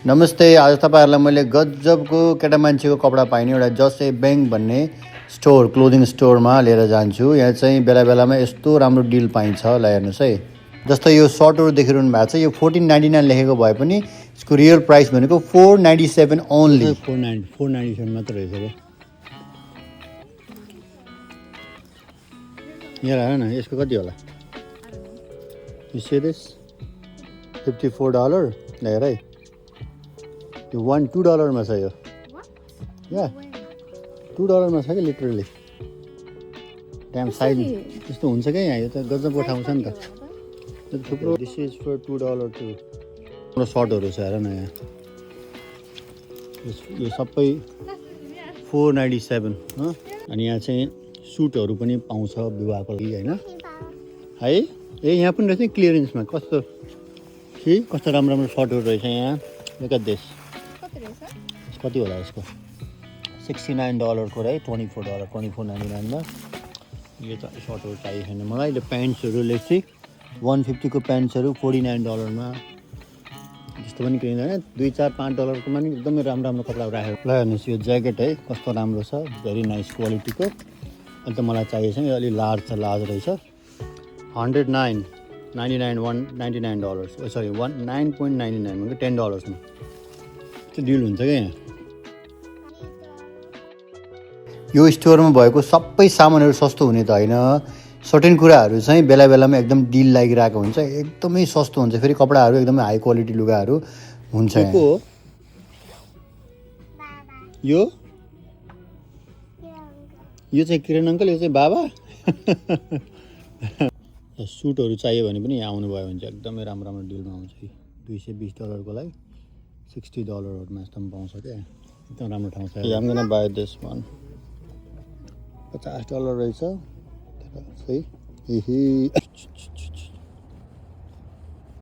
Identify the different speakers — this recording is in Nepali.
Speaker 1: नमस्ते, आज तपाईँहरूलाई मैले गजबको केटा मान्छेको कपडा पाइने एउटा जस ए ब्याङ्क भन्ने स्टोर क्लोदिङ स्टोरमा लिएर जान्छु। यहाँ चाहिँ बेला बेलामा यस्तो राम्रो डिल पाइन्छ। ल हेर्नुहोस् है, जस्तो यो सर्टहरू देखिरहनु भएको छ, यो 1499 लेखेको भए पनि यसको रियल प्राइस भनेको 497 ओन्ली। 497 मात्र रहेछ। अब यहाँ हेर न, यसको कति होला? You see this? $54. ल हेर है, यो $2 मा छ यो। या $2 छ कि लिटरली। टाइम साइड त्यस्तो हुन्छ क्या यहाँ, यो त गजब उठाउँछ नि त। यो थुप्रो दिस इज फर $2 टु। हाम्रो सर्टहरू छ हेर न यहाँ, यो सबै 497 हो। अनि यहाँ चाहिँ सुटहरू पनि पाउँछ विवाहको लागि होइन है। ए यहाँ पनि रहेछ नि क्लियरेन्समा, कस्तो राम्रो राम्रो सर्टहरू रहेछ यहाँ। लुक एट दिस, कति होला यसको? $69 को है, $24.99 मा। यो त सर्टहरू चाहिएको छैन मलाई। यो प्यान्ट्सहरू लेख्छु 150 को प्यान्ट्सहरू $49 मा। त्यस्तो पनि किन्दैन, $2-4-5 को पनि एकदमै राम्रो राम्रो कपडाहरू राखेको। ल हेर्नुहोस् यो ज्याकेट है, कस्तो राम्रो छ, भेरी नाइस क्वालिटीको। अन्त मलाई चाहिएको छ, यो अलि लार्ज छ, लार्ज रहेछ। $109.99 सरी $9.99 मतलब $10 मा। त्यो डिल हुन्छ क्या यहाँ। यो स्टोरमा भएको सबै सामानहरू सस्तो हुने त होइन, सर्टेन कुराहरू चाहिँ बेला बेलामा एकदम डिल लागिरहेको हुन्छ, एकदमै सस्तो हुन्छ। फेरि कपडाहरू एकदमै हाई क्वालिटी लुगाहरू हुन्छ। यो चाहिँ किरण अङ्कल, यो चाहिँ बाबा। सुटहरू चाहियो भने पनि यहाँ आउनुभयो भने चाहिँ एकदमै राम्रो राम्रो डिलमा आउँछ। $220 को लागि $60 मा यस्तो पनि पाउँछ क्या, एकदम राम्रो ठाउँ छ। I'm gonna buy this one। $50 रहेछ सही।